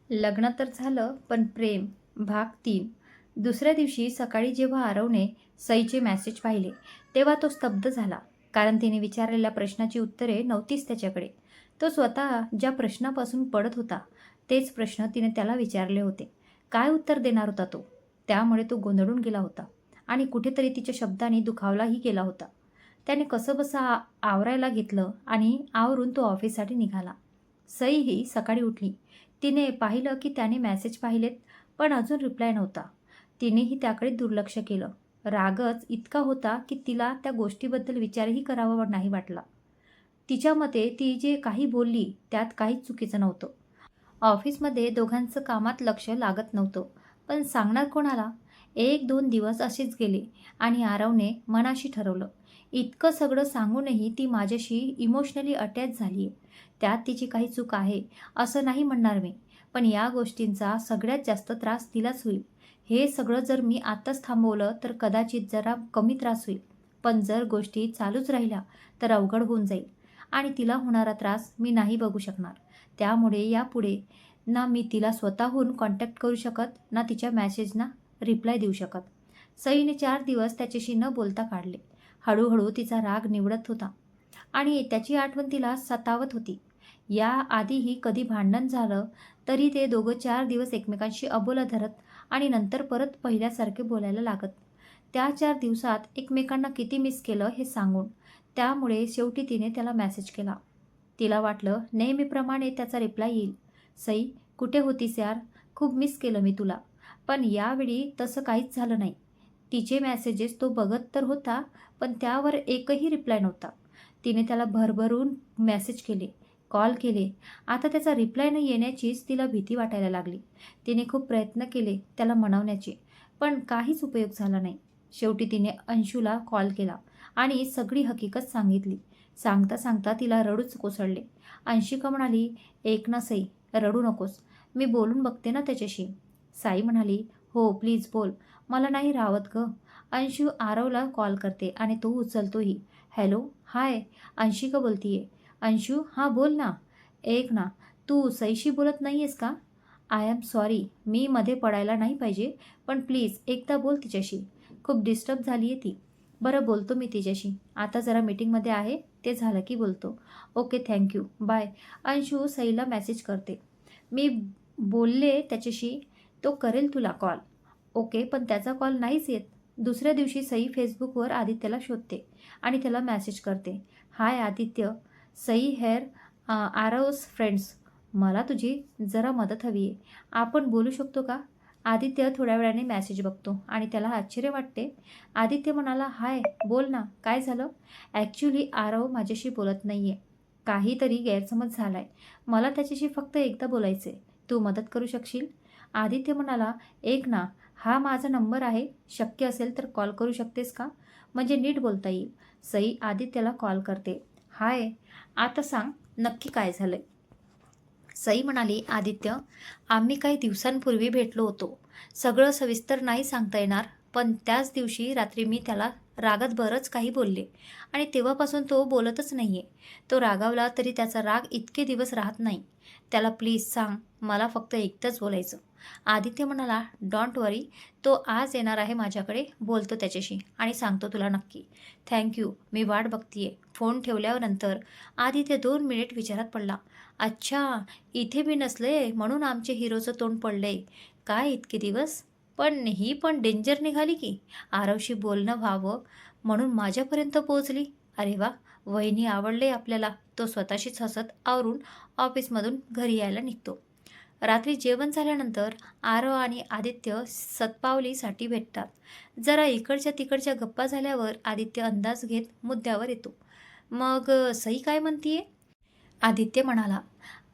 लग्न तर झालं, पण प्रेम भाग 3. दुसऱ्या दिवशी सकाळी जेव्हा आरवने सईचे मेसेज पाहिले, तेव्हा तो स्तब्ध झाला. कारण तिने विचारलेल्या प्रश्नाची उत्तरे नव्हतीच त्याच्याकडे. तो स्वतः ज्या प्रश्नापासून पडत होता, तेच प्रश्न तिने त्याला विचारले होते. काय उत्तर देणार होता तो? त्यामुळे तो गोंधळून गेला होता आणि कुठेतरी तिच्या शब्दांनी दुखावलाही गेला होता. त्याने कसंबसं आवरायला घेतलं आणि आवरून तो ऑफिससाठी निघाला. सई ही सकाळी उठली. तिने पाहिलं की त्याने मेसेज पाहिलेत, पण अजून रिप्लाय नव्हता. तिनेही त्याकडे दुर्लक्ष केलं. रागच इतका होता की तिला त्या गोष्टीबद्दल विचारही करावा नाही वाटला. तिच्या मते ती जे काही बोलली त्यात काहीच चुकीचं नव्हतं. ऑफिसमध्ये दोघांचं कामात लक्ष लागत नव्हतं. पण सांगणार कोणाला? 1-2 दिवस असेच गेले आणि आरवने मनाशी ठरवलं. इतकं सगळं सांगूनही ती माझ्याशी इमोशनली अटॅच झाली आहे. त्यात तिची काही चूक आहे असं नाही म्हणणार मी. पण या गोष्टींचा सगळ्यात जास्त त्रास तिलाच होईल. हे सगळं जर मी आत्ताच थांबवलं तर कदाचित जरा कमी त्रास होईल. पण जर गोष्टी चालूच राहिल्या तर अवघड होऊन जाईल आणि तिला होणारा त्रास मी नाही बघू शकणार. त्यामुळे यापुढे ना मी तिला स्वतःहून कॉन्टॅक्ट करू शकत, ना तिच्या मेसेजना रिप्लाय देऊ शकत. सईने 4 दिवस त्याच्याशी न बोलता काढले. हळूहळू तिचा राग निवडत होता आणि त्याची आठवण तिला सतावत होती. याआधीही कधी भांडण झालं तरी ते दोघं 4 दिवस एकमेकांशी अबोला धरत आणि नंतर परत पहिल्यासारखे बोलायला लागत. त्या 4 दिवसात एकमेकांना किती मिस केलं हे सांगून. त्यामुळे शेवटी तिने त्याला मेसेज केला. तिला वाटलं नेहमीप्रमाणे त्याचा रिप्लाय येईल. सई, कुठे होतीस यार? खूप मिस केलं मी तुला. पण यावेळी तसं काहीच झालं नाही. तिचे मेसेजेस तो बघत तर होता, पण त्यावर एकही रिप्लाय नव्हता. तिने त्याला भरभरून मेसेज केले, कॉल केले. आता त्याचा रिप्लाय न येण्याचीच तिला भीती वाटायला लागली. तिने खूप प्रयत्न केले त्याला मनवण्याचे, पण काहीच उपयोग झाला नाही. शेवटी तिने अंशूला कॉल केला आणि सगळी हकीकत सांगितली. सांगता सांगता तिला रडूच कोसळले. अंशिका म्हणाली, "ऐक ना सई, रडू नकोस. मी बोलून बघते ना त्याच्याशी." साई म्हणाली, "हो प्लीज बोल. मला नाही राहवत गं." अंशू आरवला कॉल करते आणि तो उचलतोही. "हॅलो, हाय, अंशिका बोलतीये." "अंशू, हां बोल ना." "ऐक ना, तू सईशी बोलत नाही आहेस का?" "आय एम सॉरी, मी मध्ये पडायला नाही पाहिजे, पण प्लीज एकदा बोल तिच्याशी. खूप डिस्टर्ब झाली आहे ती." "बरं बोलतो मी तिच्याशी. आता जरा मीटिंगमध्ये आहे, ते झालं की बोलतो." "Okay, thank you, bye." Anshu सईला मेसेज करते. "मी बोलले त्याच्याशी, तो करेल तुला कॉल." "ओके, पण त्याचा कॉल नाहीच येत." दुसऱ्या दिवशी सई फेसबुकवर आदित्यला शोधते आणि त्याला मेसेज करते. "हाय आदित्य, सई हेअर, आरवस फ्रेंड्स. मला तुझी जरा मदत हवी आहे. आपण बोलू शकतो का?" आदित्य थोड्या वेळाने मेसेज बघतो आणि त्याला आश्चर्य वाटते. आदित्य म्हणाला, "हाय, बोल ना, काय झालं?" "ॲक्च्युली आरव माझ्याशी बोलत नाही आहे. काहीतरी गैरसमज झाला आहे. मला त्याच्याशी फक्त एकदा बोलायचं आहे. तू मदत करू शकशील?" आदित्य म्हणाला, "ऐक ना, हा माझा नंबर आहे. शक्य असेल तर कॉल करू शकतेस का? म्हणजे नीट बोलता येईल." सई आदित्यला कॉल करते. "हाय, आता सांग नक्की काय झालंय?" सई म्हणाली, "आदित्य, आम्ही काही दिवसांपूर्वी भेटलो होतो. सगळं सविस्तर नाही सांगता येणार, पण त्याच दिवशी रात्री मी त्याला रागात बरंच काही बोलले आणि तेव्हापासून तो बोलतच नाहीये. तो रागावला तरी त्याचा राग इतके दिवस राहत नाही. त्याला प्लीज सांग, मला फक्त एकटंच बोलायचं." आदित्य म्हणाला, "डोंट वरी, तो आज येणार आहे माझ्याकडे. बोलतो त्याच्याशी आणि सांगतो तुला नक्की. थँक यू, मी वाट बघतीये." फोन ठेवल्यानंतर आदित्य 2 मिनिट विचारात पडला. "अच्छा, इथे मी नसले म्हणून आमचे हिरोचं तोंड पडलंय. काय इतके दिवस? पण ही पण डेंजर निघाली की. आरवशी बोलणं व्हावं म्हणून माझ्यापर्यंत पोहोचली. अरे वा, वहिनी आवडले आपल्याला." तो स्वतःशीच हसत आवरून ऑफिसमधून घरी यायला निघतो. रात्री जेवण झाल्यानंतर आरव आणि आदित्य शतपावलीसाठी भेटतात. जरा इकडच्या तिकडच्या गप्पा झाल्यावर आदित्य अंदाज घेत मुद्द्यावर येतो. "मग सई काय म्हणतीये?" आदित्य म्हणाला.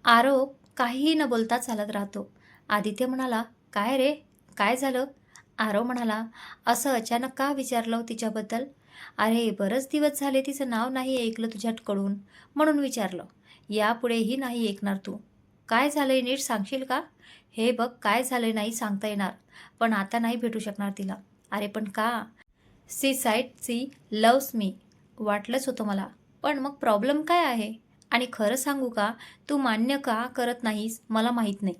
आरव काहीही न बोलता चालत राहतो. आदित्य म्हणाला, "काय रे? काय झालं?" आरव म्हणाला, "असं अचानक का विचारलं तिच्याबद्दल?" "अरे, बरंच दिवस झाले तिचं नाव नाही ऐकलं तुझ्याकडून, म्हणून विचारलं. यापुढेही नाही ऐकणार तू. काय झालंय नीट सांगशील का?" "हे बघ, काय झालंय नाही सांगता येणार, पण आता नाही भेटू शकणार तिला." "अरे पण का?" "She said she loves me." "वाटलंच होतं मला. पण मग प्रॉब्लेम काय आहे?" आणि खरं सांगू का, तू मान्य का करत नाहीस मला माहीत नाही.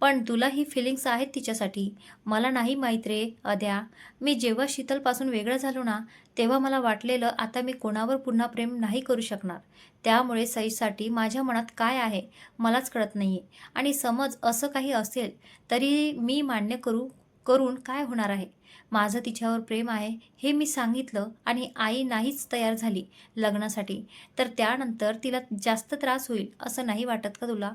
पण तुला ही फिलिंग्स आहेत तिच्यासाठी. मला नाही माहीत रे अद्या. मी जेव्हा शीतलपासून वेगळं झालो ना, तेव्हा मला वाटलेलं आता मी कोणावर पुन्हा प्रेम नाही करू शकणार. त्यामुळे सईसाठी माझ्या मनात काय आहे मलाच कळत नाहीये. आणि समज असं काही असेल तरी मी मान्य करून काय होणार आहे? माझं तिच्यावर प्रेम आहे हे मी सांगितलं आणि आई नाहीच तयार झाली लग्नासाठी. तर त्यानंतर तिला जास्त त्रास होईल असं नाही वाटत का तुला?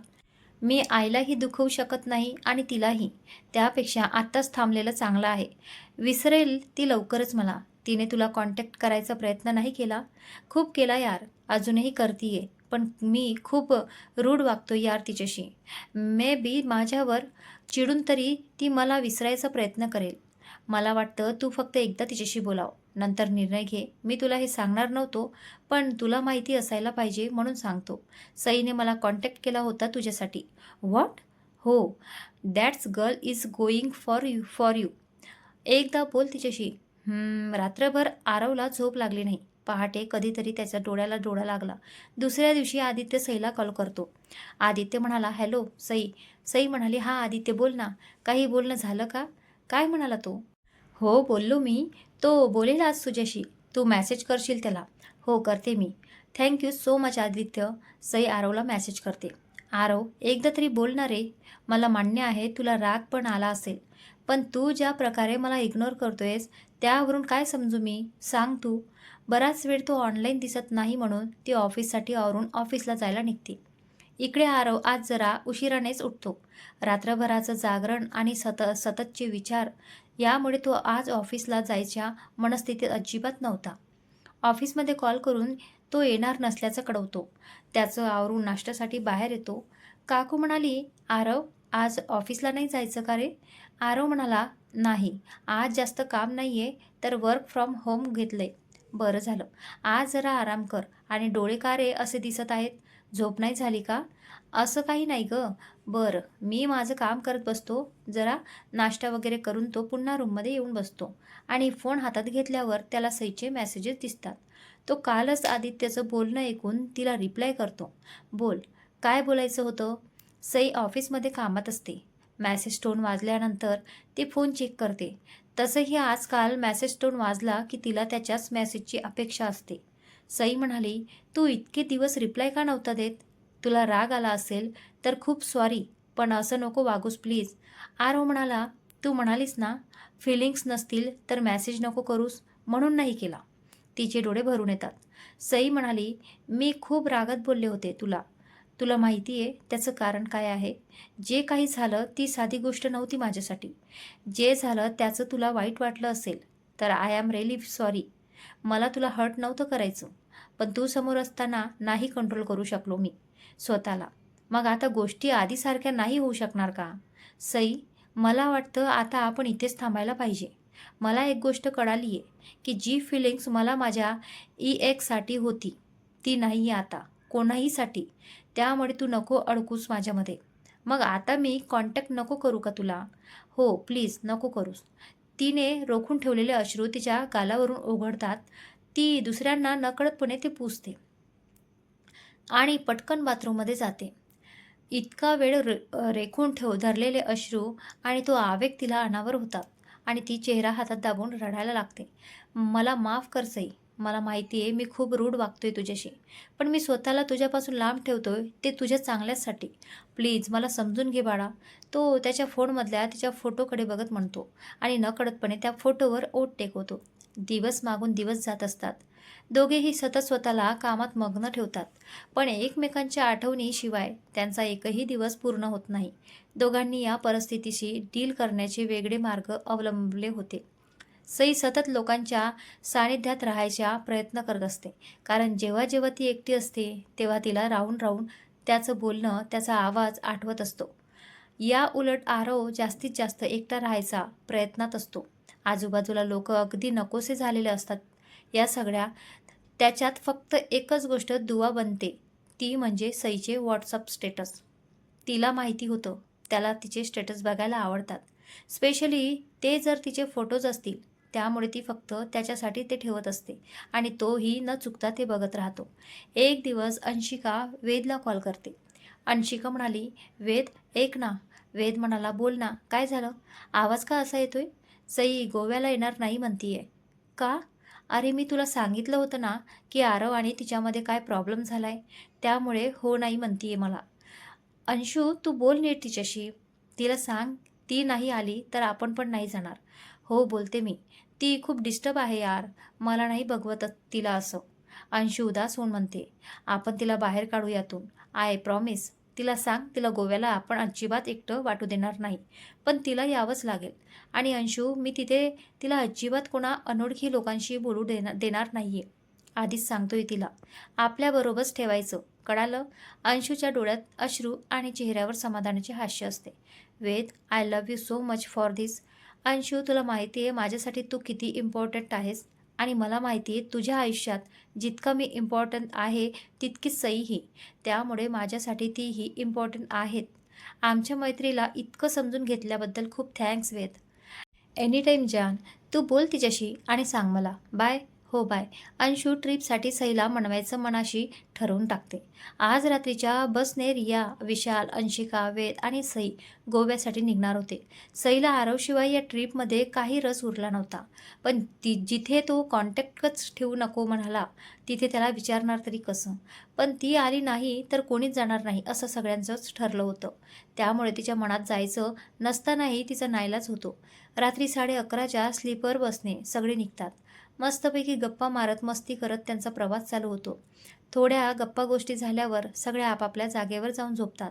मी आईलाही दुखवू शकत नाही आणि तिलाही. त्यापेक्षा आत्ताच थांबलेलं चांगलं आहे. विसरेल ती लवकरच मला. तिने तुला कॉन्टॅक्ट करायचा प्रयत्न नाही केला? खूप केला यार, अजूनही करतीये. पण मी खूप रूड वागतो यार तिच्याशी. मे बी माझ्यावर चिडून तरी ती मला विसरायचा प्रयत्न करेल. मला वाटतं तू फक्त एकदा तिच्याशी बोलाव. नंतर निर्णय घे. मी तुला हे सांगणार नव्हतो, पण तुला माहिती असायला पाहिजे म्हणून सांगतो. सईने मला कॉन्टॅक्ट केला होता तुझ्यासाठी. व्हॉट? हो. That's girl is going for you. एकदा बोल तिच्याशी. रात्रभर आरवला झोप लागली नाही. पहाटे कधीतरी त्याच्या डोळ्याला डोळा लागला. दुसऱ्या दिवशी आदित्य सईला कॉल करतो. आदित्य म्हणाला, हॅलो सई. सई म्हणाली, हां आदित्य बोल ना. काही बोलणं झालं का? काय म्हणाला तो? हो बोललो मी. तो बोलेल आज तुझ्याशी. तू मेसेज करशील त्याला. हो करते मी. Thank so much Aditya. Sai आरवला मेसेज करते. आरव एकदा तरी बोल ना रे. मला मान्य आहे तुला राग पण आला असेल. पण तू ज्या प्रकारे मला इग्नोर करतोयस त्यावरून काय समजू मी? सांग तू. बराच वेळ तो ऑनलाईन दिसत नाही म्हणून ती ऑफिससाठी आवरून ऑफिसला जायला निघते. इकडे आरव आज जरा उशिरानेच उठतो. रात्रभराचं जागरण आणि सततचे विचार यामुळे तो आज ऑफिसला जायच्या मनस्थितीत अजिबात नव्हता. ऑफिसमध्ये कॉल करून तो येणार नसल्याचं कळवतो. त्याचं आवरून नाश्त्यासाठी बाहेर येतो. काकू म्हणाली, आरव आज ऑफिसला नाही जायचं का रे? आरव म्हणाला, नाही आज जास्त काम नाहीये तर वर्क फ्रॉम होम घेतलंय. बरं झालं. आज जरा आराम कर. आणि डोळे का रे असे दिसत आहेत? झोप नाही झाली का? असं काही नाही गं. बरं मी माझं काम करत बसतो. जरा नाश्ता वगैरे करून तो पुन्हा रूममध्ये येऊन बसतो आणि फोन हातात घेतल्यावर त्याला सईचे मेसेजेस दिसतात. तो कालच आदित्यचं बोलणं ऐकून तिला रिप्लाय करतो. बोल, काय बोलायचं होतं? सई ऑफिसमध्ये कामात असते. मेसेज टोन वाजल्यानंतर ती फोन चेक करते. तसंही आजकाल मेसेज टोन वाजला की तिला त्याच्याच मेसेजची अपेक्षा असते. सई म्हणाली, तू इतके दिवस रिप्लाय का नव्हता देत? तुला राग आला असेल तर खूप सॉरी, पण असं नको वागूस प्लीज. आरव म्हणाला, तू म्हणालीस ना फिलिंग्स नसतील तर मेसेज नको करूस, म्हणून नाही केला. तिचे डोळे भरून येतात. सई म्हणाली, मी खूप रागात बोलले होते तुला. तुला माहिती आहे त्याचं कारण काय आहे? जे काही झालं ती साधी गोष्ट नव्हती माझ्यासाठी. जे झालं त्याचं तुला वाईट वाटलं असेल तर आय एम रिअली सॉरी. मला तुला हर्ट नव्हतं करायचं. पण तू समोर असताना नाही कंट्रोल करू शकलो मी स्वतःला. मग आता गोष्टी आधीसारख्या नाही होऊ शकणार का? सई, मला वाटतं आता आपण इथेच थांबायला पाहिजे. मला एक गोष्ट कळाली आहे की जी फिलिंग्स मला माझ्या एक्ससाठी होती ती नाही आहे आता कोणाहीसाठी. त्यामुळे तू नको अडकूस माझ्यामध्ये. मग आता मी कॉन्टॅक्ट नको करू का तुला? हो प्लीज नको करूस. तिने रोखून ठेवलेले अश्रू तिच्या गालावरून ओघळतात. ती दुसऱ्यांना नकळतपणे ते पुसते आणि पटकन बाथरूममध्ये जाते. इतका वेळ रेखून धरलेले अश्रू आणि तो आवेग तिला अनावर होतात आणि ती चेहरा हातात दाबून रडायला लागते. मला माफ कर सई. मला माहिती आहे मी खूप रूढ वागतोय तुझ्याशी. पण मी स्वतःला तुझ्यापासून लांब ठेवतोय ते तुझ्या चांगल्याचसाठी. प्लीज मला समजून घे बाळा. तो त्याच्या फोनमधल्या तिच्या फोटोकडे बघत म्हणतो आणि नकळतपणे त्या फोटोवर ओठ टेकवतो. दिवस मागून दिवस जात असतात. दोघेही सतत स्वतःला कामात मग्न ठेवतात. पण एकमेकांच्या आठवणीशिवाय त्यांचा एकही दिवस पूर्ण होत नाही. दोघांनी या परिस्थितीशी डील करण्याचे वेगळे मार्ग अवलंबले होते. सई सतत लोकांच्या सानिध्यात राहायचा प्रयत्न करत असते. कारण जेव्हा जेव्हा ती एकटी असते तेव्हा तिला राहून राहून त्याचं बोलणं, त्याचा आवाज आठवत असतो. या उलट आरव जास्तीत जास्त एकटा राहायचा प्रयत्नात असतो. आजूबाजूला लोक अगदी नकोसे झालेले असतात. या सगळ्या त्याच्यात फक्त एकच गोष्ट दुवा बनते, ती म्हणजे सईचे व्हॉट्सअप स्टेटस. तिला माहिती होतं त्याला तिचे स्टेटस बघायला आवडतात. स्पेशली ते जर तिचे फोटोज असतील. त्यामुळे ती फक्त त्याच्यासाठी ते ठेवत असते आणि तोही न चुकता ते बघत राहतो. एक दिवस अंशिका वेदला कॉल करते. अंशिका म्हणाली, "वेद, ऐक ना." वेद म्हणाला, "बोल ना, काय झालं? आवाज का असा येतोय?" "सई गोव्याला येणार नाही म्हणतीये." "का?" "अरे मी तुला सांगितलं होतं ना, की आरव आणि तिच्यामध्ये काय प्रॉब्लेम झालाय, त्यामुळे हो नाही म्हणतीये मला." "अंशू, तू बोल नीट तिच्याशी. तिला सांग, ती नाही आली तर आपण पण नाही जाणार." "हो, बोलते मी. ती खूप डिस्टर्ब आहे यार. मला नाही बघवत तिला असं." अंशू उदास होऊन म्हणते, "आपण तिला बाहेर काढू यातून. I promise. तिला सांग, तिला गोव्याला आपण अजिबात एकटं वाटू देणार नाही. पण तिला यावंच लागेल. आणि अंशू, मी तिथे तिला अजिबात कोणा अनोळखी लोकांशी बोलू देणार नाहीये. आधीच सांगतोय तिला. आपल्याबरोबरच ठेवायचं. कळालं?" अंशूच्या डोळ्यात अश्रू आणि चेहऱ्यावर समाधानाचे हास्य असते. "Ved, I love you so much for this." "Anshu, तुला माहिती आहे माझ्यासाठी तू किती इम्पॉर्टंट आहेस आणि मला माहिती आहे तुझ्या आयुष्यात जितकं मी इम्पॉर्टंट आहे तितकीच सईही. त्यामुळे माझ्यासाठी तीही इम्पॉर्टंट आहेत. आमच्या मैत्रीला इतकं समजून घेतल्याबद्दल खूप थँक्स वेद." "एनीटाईम जान. तू बोल तिच्याशी आणि सांग मला. बाय." "हो बाय." अंशू ट्रिपसाठी सईला मनवायचं मनाशी ठरवून टाकते. आज रात्रीच्या बसने रिया, विशाल, अंशिका, वेद आणि सई गोव्यासाठी निघणार होते. सईला आरवशिवाय या ट्रिपमध्ये काही रस उरला नव्हता. पण जिथे तो कॉन्टॅक्टच ठेवू नको म्हणाला, तिथे त्याला विचारणार तरी कसं? पण ती आली नाही तर कोणीच जाणार नाही असं सगळ्यांचंच ठरलं होतं. त्यामुळे तिच्या मनात जायचं नसतानाही तिचा नाईलाज होतो. रात्री 11:30च्या स्लीपर बसने सगळे निघतात. मस्तपैकी गप्पा मारत, मस्ती करत त्यांचा प्रवास चालू होतो. थोड्या गप्पा गोष्टी झाल्यावर सगळे आपापल्या जागेवर जाऊन झोपतात.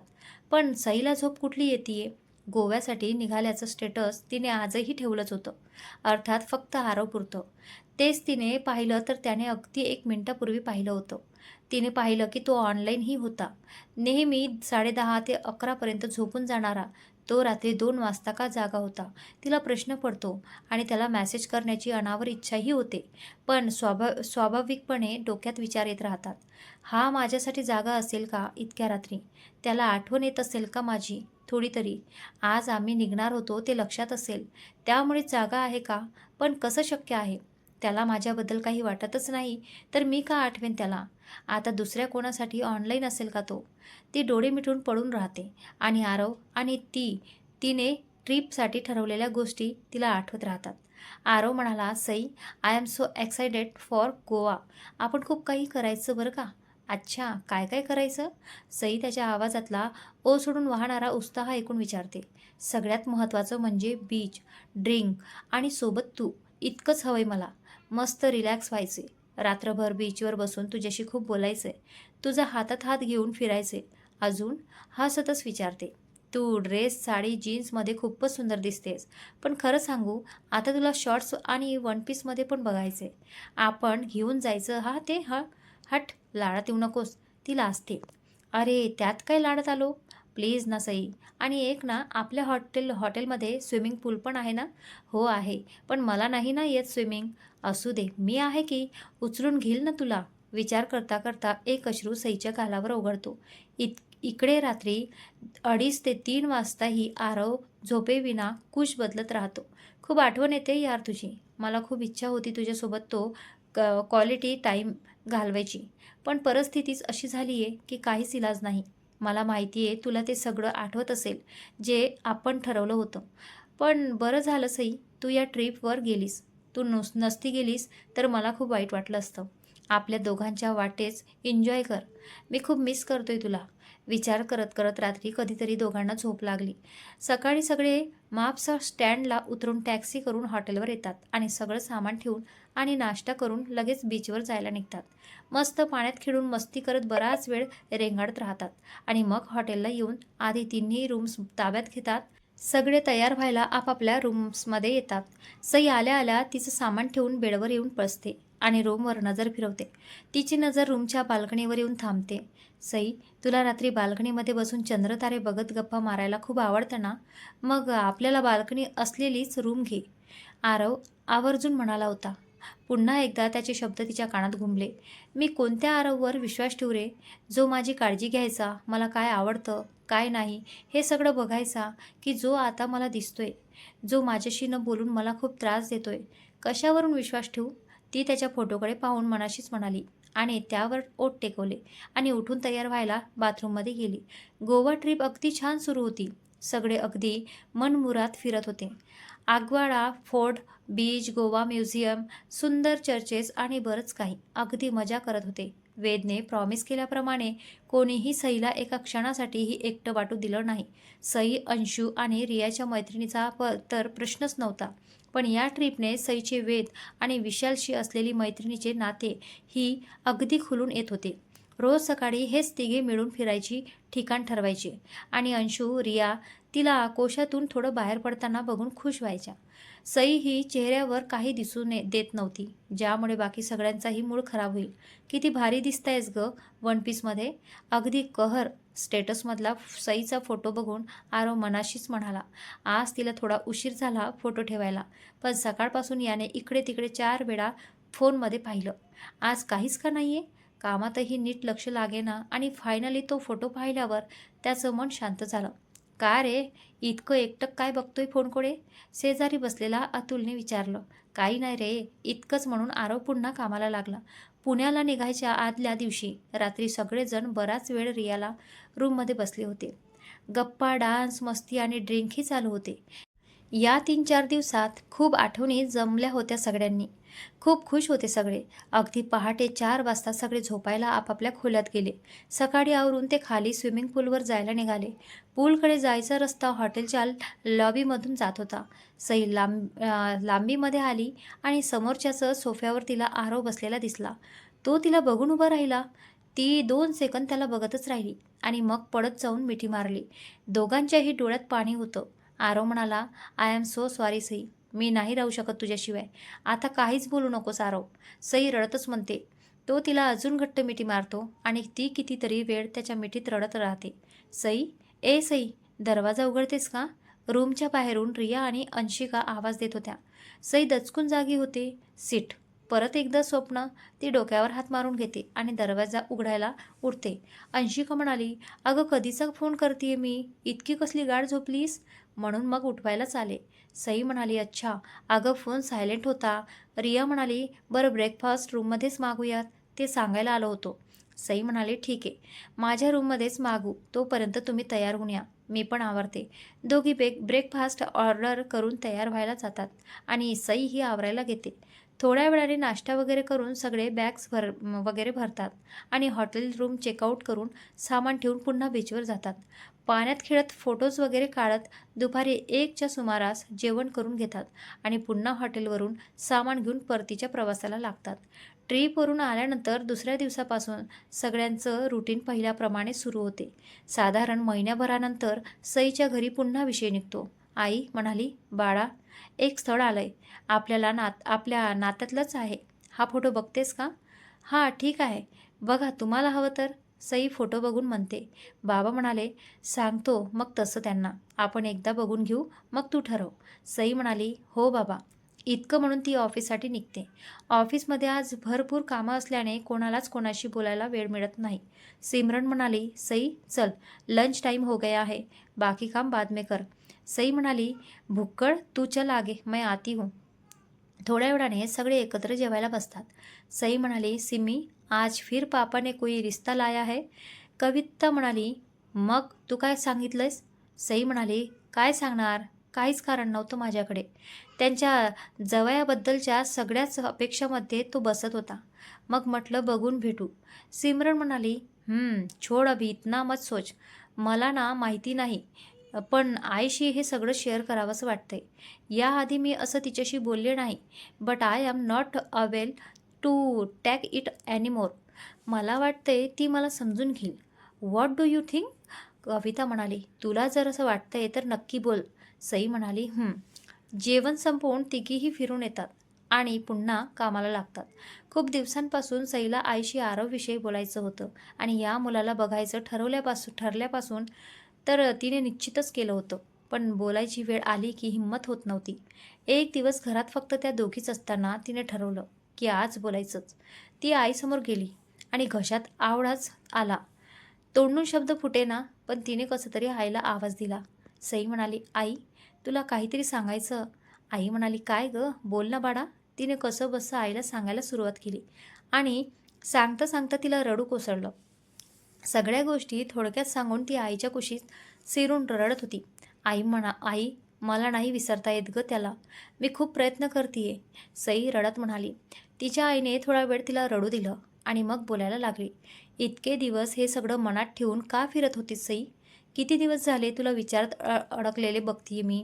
पण सईला झोप कुठली येतीये? गोव्यासाठी निघाल्याचं स्टेटस तिने आजही ठेवलंच होतं. अर्थात फक्त आरवपुरतं. तेच तिने पाहिलं तर त्याने अगदी 1 मिनिटापूर्वी पाहिलं होतं. तिने पाहिलं की तो ऑनलाईनही होता. नेहमी 10:30 ते 11 पर्यंत झोपून जाणारा तो रात्री 2 वाजता का जागा होता? तिला प्रश्न पडतो आणि त्याला मेसेज करण्याची अनावर इच्छाही होते. पण स्वाभाविकपणे डोक्यात विचार येत राहतात. हा माझ्यासाठी जागा असेल का इतक्या रात्री? त्याला आठवण येत असेल का माझी? थोडी तरी. आज आम्ही निघणार होतो ते लक्षात असेल. त्यामुळे जागा आहे का? पण कसं शक्य आहे? त्याला माझ्याबद्दल काही वाटतच नाही, तर मी का आठवेन त्याला? आता दुसऱ्या कोणासाठी ऑनलाईन असेल का तो? ती डोळे मिटून पडून राहते आणि आरव आणि तिने ट्रिपसाठी ठरवलेल्या गोष्टी तिला आठवत राहतात. आरव म्हणाला, "Sai, I am so excited for Goa. आपण खूप काही करायचं बरं का." "अच्छा, काय काय करायचं?" सई त्याच्या आवाजातला ओसडून वाहणारा उत्साह ऐकून विचारते. "सगळ्यात महत्त्वाचं म्हणजे बीच, ड्रिंक आणि सोबत तू. इतकंच हवंय मला. मस्त रिलॅक्स व्हायचे. रात्रभर बीचवर बसून तुझ्याशी खूप बोलायचंय. तुझा हातात हात घेऊन फिरायचे. अजून?" हसतच विचारते. "तू ड्रेस, साडी, जीन्समध्ये खूपच सुंदर दिसतेस. पण खरं सांगू, आता तुला शॉर्ट्स आणि वन पीसमध्ये पण बघायचे. आपण घेऊन जायचं हा ते हट, लाडात येऊ नकोस." ती लाजते. "अरे त्यात काय लाडात आलो? प्लीज ना सई. आणि एक ना, आपल्या हॉटेलमध्ये स्विमिंग पूल पण आहे ना?" "हो आहे. पण मला नाही ना येत स्विमिंग." "असू दे, मी आहे की. उचलून घेईल ना तुला." विचार करता करता एक अश्रू सईच्या गालावर ओघळतो. इकडे रात्री 2:30 ते 3 वाजताही आरव झोपेविना कुश बदलत राहतो. "खूप आठवण येते यार तुझी. मला खूप इच्छा होती तुझ्यासोबत क्वालिटी टाईम घालवायची. पण परिस्थितीच अशी झाली आहे की काहीच इलाज नाही. मला माहिती आहे तुला ते सगळं आठवत असेल, जे आपण ठरवलं होतं. पण बरं झालं सई, तू या ट्रिपवर गेलीस. तू नसती गेलीस तर मला खूप वाईट वाटलं असतं. आपल्या दोघांच्या वाटेच एन्जॉय कर. मी खूप मिस करतोय तुला." विचार करत करत रात्री कधीतरी दोघांना झोप लागली. सकाळी सगळे मापसा स्टँडला उतरून टॅक्सी करून हॉटेलवर येतात आणि सगळं सामान ठेवून आणि नाश्ता करून लगेच बीचवर जायला निघतात. मस्त पाण्यात खेळून मस्ती करत बराच वेळ रेंगाळत राहतात आणि मग हॉटेलला येऊन आधी तिन्ही रूम्स ताब्यात घेतात. सगळे तयार व्हायला आपापल्या रूम्समध्ये येतात. सई आल्या आल्या तिचं सामान ठेवून बेडवर येऊन बसते आणि रूमवर नजर फिरवते. तिची नजर रूमच्या बाल्कनीवर येऊन थांबते. "सई, तुला रात्री बाल्कनीमध्ये बसून चंद्रतारे बघत गप्पा मारायला खूप आवडतं ना? मग आपल्याला बाल्कनी असलेलीच रूम घे." आरव आवर्जून म्हणाला होता. पुन्हा एकदा त्याचे शब्द तिच्या कानात घुमले. "मी कोणत्या आरववर विश्वास ठेवू रे? जो माझी काळजी घ्यायचा, मला काय आवडतं, काय नाही हे सगळं बघायचा, की जो आता मला दिसतोय, जो माझ्याशी न बोलून मला खूप त्रास देतोय, कशावरून विश्वास ठेवू? ती त्याच्या फोटोकडे पाहून मनाशीच म्हणाली आणि त्यावर ओठ टेकवले आणि उठून तयार व्हायला बाथरूममध्ये गेली. गोवा ट्रिप अगदी छान सुरू होती. सगळे अगदी मनमुराद फिरत होते. आगवाडा, फोर्ट, बीच, गोवा म्युझियम, सुंदर चर्चेस आणि बरंच काही. अगदी मजा करत होते. वेदने प्रॉमिस केल्याप्रमाणे कोणीही सईला एका क्षणासाठीही एकटं वाटू दिलं नाही. सई, अंशू आणि रियाच्या मैत्रिणीचा तर प्रश्नच नव्हता. पण या ट्रिपने सईचे वेद आणि विशालशी असलेली मैत्रिणीचे नाते ही अगदी खुलून येत होते. रोज सकाळी हेच तिघे मिळून फिरायची ठिकाण ठरवायचे आणि अंशू, रिया तिला कोशातून थोडं बाहेर पडताना बघून खुश व्हायच्या. सई ही चेहऱ्यावर काही दिसू देत नव्हती, ज्यामुळे बाकी सगळ्यांचाही मूड खराब होईल. किती भारी दिसतायस ग वन पीसमध्ये, अगदी कहर. स्टेटसमधला सईचा फोटो बघून आरव मनाशीच म्हणाला. आज तिला थोडा उशीर झाला फोटो ठेवायला, पण सकाळपासून याने इकडे तिकडे 4 वेळा फोनमध्ये पाहिलं. आज काहीच का नाहीये? कामातही नीट लक्ष लागेना आणि फायनली तो फोटो पाहिल्यावर त्याचं मन शांत झालं. का रे, इतकं एकटक काय बघतोय फोनकडे? शेजारी बसलेला अतुलने विचारलं. काही नाही रे, इतकंच म्हणून आरव पुन्हा कामाला लागला. पुण्याला निघायच्या आदल्या दिवशी रात्री सगळेजण बराच वेळ रियाला रूममध्ये बसले होते. गप्पा, डान्स, मस्ती आणि ड्रिंकही चालू होते. या 3-4 दिवसात खूप आठवणी जमल्या होत्या सगळ्यांनी. खूप खुश होते सगळे. अगदी पहाटे 4 वाजता सगळे झोपायला आपापल्या खोल्यात गेले. सकाळी आवरून ते खाली स्विमिंग पूलवर जायला निघाले. पूलकडे जायचा रस्ता हॉटेलच्या लॉबीमधून जात होता. सई लांबीमध्ये आली आणि समोरच्याच सोफ्यावर तिला आरव बसलेला दिसला. तो तिला बघून उभा राहिला. ती 2 सेकंद त्याला बघतच राहिली आणि मग पळत जाऊन मिठी मारली. दोघांच्याही डोळ्यात पाणी होतं. आरव म्हणाला, I am so sorry Sai, मी नाही राहू शकत तुझ्याशिवाय. आता काहीच बोलू नकोस आरव. सई रडतच म्हणते. तो तिला अजून घट्ट मिठी मारतो आणि ती कितीतरी वेळ त्याच्या मिठीत रडत राहते. सई, ए सई, दरवाजा उघडतेस का? रूमच्या बाहेरून रिया आणि अंशिका आवाज देत होत्या. सई दचकून जागी होते. सीट. परत एकदा स्वप्न. ती डोक्यावर हात मारून घेते आणि दरवाजा उघडायला उठते. अंशिका म्हणाली, अगं कधीचा फोन करते मी, इतकी कसली गाढ झोपलीस? म्हणून मग उठवायलाच आले. सई म्हणाली, अच्छा, अगं फोन सायलेंट होता. रिया म्हणाली, बरं ब्रेकफास्ट रूममध्येच मागूयात, ते सांगायला आलो होतो. सई म्हणाली, ठीक आहे, माझ्या रूममध्येच मागू, तोपर्यंत तुम्ही तयार होऊन या, मी पण आवरते. दोघी ब्रेकफास्ट ऑर्डर करून तयार व्हायला जातात आणि सई ही आवरायला घेते. थोड्या वेळाने नाश्ता वगैरे करून सगळे बॅग्स वगैरे भरतात आणि हॉटेल रूम चेकआउट करून सामान ठेवून पुन्हा बीचवर जातात. पाण्यात खेळत फोटोज वगैरे काढत दुपारी 1च्या सुमारास जेवण करून घेतात आणि पुन्हा हॉटेलवरून सामान घेऊन परतीच्या प्रवासाला लागतात. ट्रीपवरून आल्यानंतर दुसऱ्या दिवसापासून सगळ्यांचं रुटीन पहिल्याप्रमाणे सुरू होते. साधारण महिन्याभरानंतर सईच्या घरी पुन्हा विषय निघतो. आई म्हणाली, बाळा, एक स्थळ आलंय, आपल्या नात्यातलंच आहे. हा फोटो बघतेस का? हां, ठीक आहे, बघा तुम्हाला हवं तर. सई फोटो बघून म्हणते. बाबा म्हणाले, सांगतो मग तसं त्यांना, आपण एकदा बघून घेऊ, मग तू ठरव. सई म्हणाली, हो बाबा. इतकं म्हणून ती ऑफिससाठी निघते. ऑफिसमध्ये आज भरपूर कामं असल्याने कोणालाच कोणाशी बोलायला वेळ मिळत नाही. सिमरन म्हणाली, सई चल, लंच टाईम हो गया है, बाकी काम बाद में कर. सई म्हणाली, भुक्कड, तू चल आगे, मैं आती हूँ. थोड्या वेळाने सगळे एकत्र जेवायला बसतात. सई म्हणाली, सिमी, आज फिर पापा ने कोई रिश्ता लाया है. कविता म्हणाली, मग तू काय सांगितलंयस? सई म्हणाली, काय सांगणार, काहीच कारण नव्हतं माझ्याकडे. त्यांच्या जवयाबद्दलच्या सगळ्याच अपेक्षामध्ये तो बसत होता. मग म्हटलं बघून भेटू. सिमरन म्हणाली, छोड अभी इतना मत सोच. मला ना माहिती नाही, पण आईशी हे सगळं शेअर करावंसं वाटतंय. याआधी मी असं तिच्याशी बोलले नाही, but I am not able to take it anymore. मला वाटतंय ती मला समजून घेईल. What do you think? Kavita म्हणाली, तुला जर असं वाटतंय तर नक्की बोल. सई म्हणाली, जेवण संपवून तिघीही फिरून येतात आणि पुन्हा कामाला लागतात. खूप दिवसांपासून सईला आईशी आरवविषयी बोलायचं होतं आणि या मुलाला बघायचं ठरल्यापासून तर तिने निश्चितच केलं होतं, पण बोलायची वेळ आली की हिंमत होत नव्हती. एक दिवस घरात फक्त त्या दोघीच असताना तिने ठरवलं की आज बोलायचंच. ती आईसमोर गेली आणि घशात आवळाच आला. तोंडून शब्द फुटेना, पण तिने कसं तरी आईला आवाज दिला. सई म्हणाली, आई तुला काहीतरी सांगायचं. आई म्हणाली, काय गं, बोल ना बाळा. तिने कसं बसं आईला सांगायला सुरुवात केली आणि सांगता सांगता तिला रडू कोसळलं. सगळ्या गोष्टी थोडक्यात सांगून ती आईच्या कुशीत शिरून रडत होती. आई मला नाही विसरता येत गं त्याला. मी खूप प्रयत्न करतीये. सई रडत म्हणाली. तिच्या आईने थोडा वेळ तिला रडू दिलं आणि मग बोलायला लागली. इतके दिवस हे सगळं मनात ठेवून का फिरत होतीस सई? किती दिवस झाले तुला विचारात अडकलेले बघतीये मी.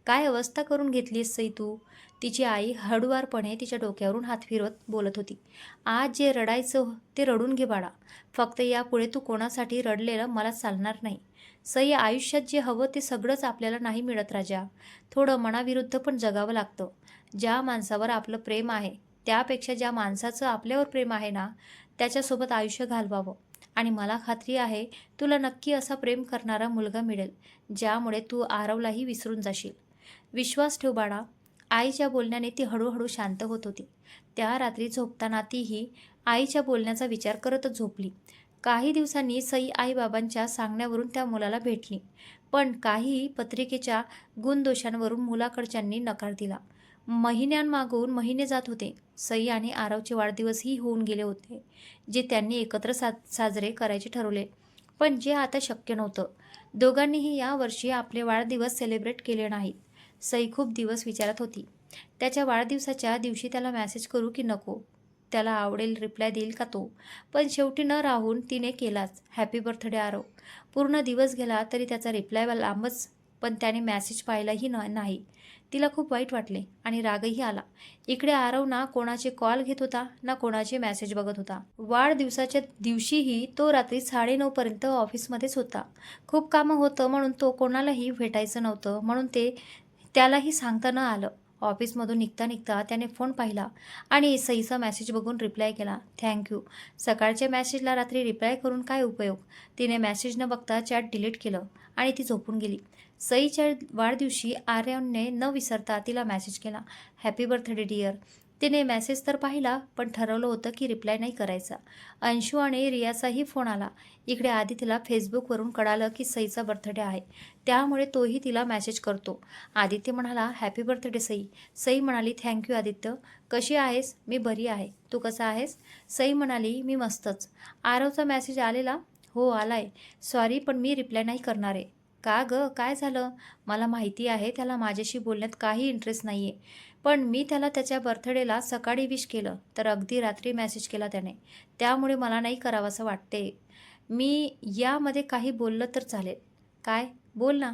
काय अवस्था करून घेतलीस सई तू? तिची आई हळुवारपणे तिच्या डोक्यावरून हात फिरवत बोलत होती. आज जे रडायचं ते रडून घे बाळा. फक्त यापुढे तू कोणासाठी रडलेलं मला चालणार नाही. सई, आयुष्यात जे हवं ते सगळंच आपल्याला नाही मिळत राजा. थोडं मनाविरुद्ध पण जगावं लागतं. ज्या माणसावर आपलं प्रेम आहे त्यापेक्षा ज्या माणसाचं आपल्यावर प्रेम आहे ना त्याच्यासोबत आयुष्य घालवावं. आणि मला खात्री आहे तुला नक्की असा प्रेम करणारा मुलगा मिळेल ज्यामुळे तू आरवलाही विसरून जाशील. विश्वास ठेव बाळा. आईच्या बोलण्याने ती हळूहळू शांत होत होती. त्या रात्री झोपताना तीही आईच्या बोलण्याचा विचार करतच झोपली. काही दिवसांनी सई आईबाबांच्या सांगण्यावरून त्या मुलाला भेटली, पण काही पत्रिकेच्या गुणदोषांवरून मुलाकडच्यांनी नकार दिला. महिन्यांमागून महिने जात होते. सई आणि आरवचे वाढदिवसही होऊन गेले होते, जे त्यांनी एकत्र साजरे करायचे ठरवले, पण जे आता शक्य नव्हतं. दोघांनीही यावर्षी आपले वाढदिवस सेलिब्रेट केले नाहीत. सई खूप दिवस विचारत होती, त्याच्या वाढदिवसाच्या दिवशी त्याला मेसेज करू की नको, त्याला आवडेल रिप्लाय देईल का तो. पण शेवटी न राहून तिने केलाच. Happy birthday Aarav. पूर्ण दिवस गेला तरी त्याचा रिप्लाय लांबच, पण त्याने मेसेज पाहिलाही नाही. तिला खूप वाईट वाटले आणि रागही आला. इकडे आरव ना कोणाचे कॉल घेत होता ना कोणाचे मेसेज बघत होता. वाढदिवसाच्या दिवशीही तो रात्री 9:30 पर्यंत ऑफिसमध्येच होता. खूप कामं होतं म्हणून तो कोणालाही भेटायचं नव्हतं म्हणून त्यालाही सांगता न आलं. ऑफिसमधून निघता निघता त्याने फोन पाहिला आणि सईचा मेसेज बघून रिप्लाय केला, थँक्यू. सकाळच्या मेसेजला रात्री रिप्लाय करून काय उपयोग. तिने मेसेज न बघता चॅट डिलीट केलं आणि ती झोपून गेली. सईच्या वाढदिवशी आर्यनने न विसरता तिला मेसेज केला, हॅपी बर्थडे डिअर. तिने मेसेज तर पाहिला पण ठरवलं होतं की रिप्लाय नाही करायचा. अंशू आणि रियाचाही फोन आला. इकडे आदित्यला फेसबुकवरून कळालं की सईचा बर्थडे आहे, त्यामुळे तोही तिला मेसेज करतो. आदित्य म्हणाला, हॅपी बर्थडे सई. सई म्हणाली, थँक्यू आदित्य. कशी आहेस? मी बरी आहे. तू कसा आहेस? सई म्हणाली, मी मस्तच. आरवचा मेसेज आलेला? हो आलाय. सॉरी पण मी रिप्लाय नाही करणार आहे. का गं, काय झालं? मला माहिती आहे त्याला माझ्याशी बोलण्यात काही इंटरेस्ट नाही आहे, पण मी त्याला त्याच्या बर्थडेला सकाळी विश केलं तर अगदी रात्री मेसेज केला त्याने, त्यामुळे मला नाही करावंसं वाटते. मी यामध्ये काही बोललं तर चालेल? काय? बोल ना.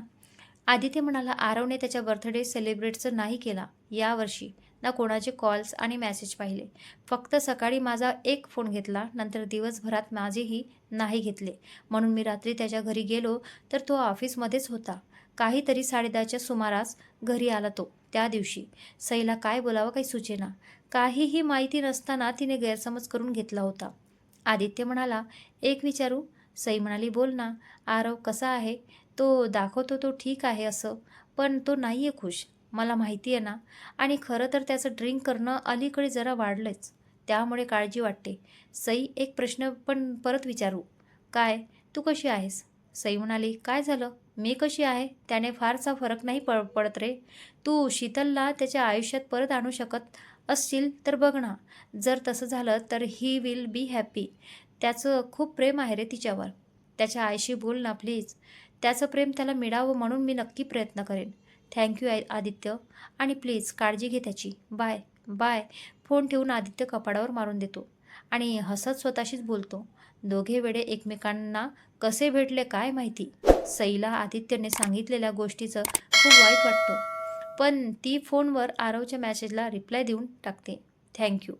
आदित्य म्हणाला, आरवने त्याच्या बर्थडे सेलिब्रेटचं नाही केला यावर्षी. ना कोणाचे कॉल्स आणि मेसेज पाहिले. फक्त सकाळी माझा एक फोन घेतला, नंतर दिवसभरात माझेही नाही घेतले. म्हणून मी रात्री त्याच्या घरी गेलो तर तो ऑफिसमध्येच होता. काहीतरी 10:30च्या सुमारास घरी आला तो त्या दिवशी. सईला काय बोलावं काही सुचेना. काहीही माहिती नसताना तिने गैरसमज करून घेतला होता. आदित्य म्हणाला, एक विचारू? सई म्हणाली, बोल ना. आरव कसा आहे? तो दाखवतो तो ठीक आहे असं, पण तो नाही आहे खुश. मला माहिती आहे ना. आणि खरं तर त्याचं ड्रिंक करणं अलीकडे जरा वाढलंच, त्यामुळे काळजी वाटते. सई, एक प्रश्न पण परत विचारू? काय? तू कशी आहेस? सई म्हणाली, काय झालं? मी कशी आहे त्याने फारसा फरक नाही पडत रे. तू शीतलला त्याच्या आयुष्यात परत आणू शकत असशील तर बघ ना. जर तसं झालं तर ही विल बी हॅपी. त्याचं खूप प्रेम आहे रे तिच्यावर. त्याच्या आईशी बोल ना प्लीज. त्याचं प्रेम त्याला मिळावं म्हणून मी नक्की प्रयत्न करेन. थँक्यू आदित्य. आणि प्लीज काळजी घे त्याची. Bye bye. फोन ठेवून आदित्य कपाडावर मारून देतो आणि हसत स्वतःशीच बोलतो, दोघे वेडे एकमेकांना कसे भेटले काय माहिती. सईला आदित्यने सांगितलेल्या गोष्टीचं खूप वाईट वाटतं, पण ती फोनवर आरवच्या मेसेजला रिप्लाय देऊन टाकते, थँक्यू.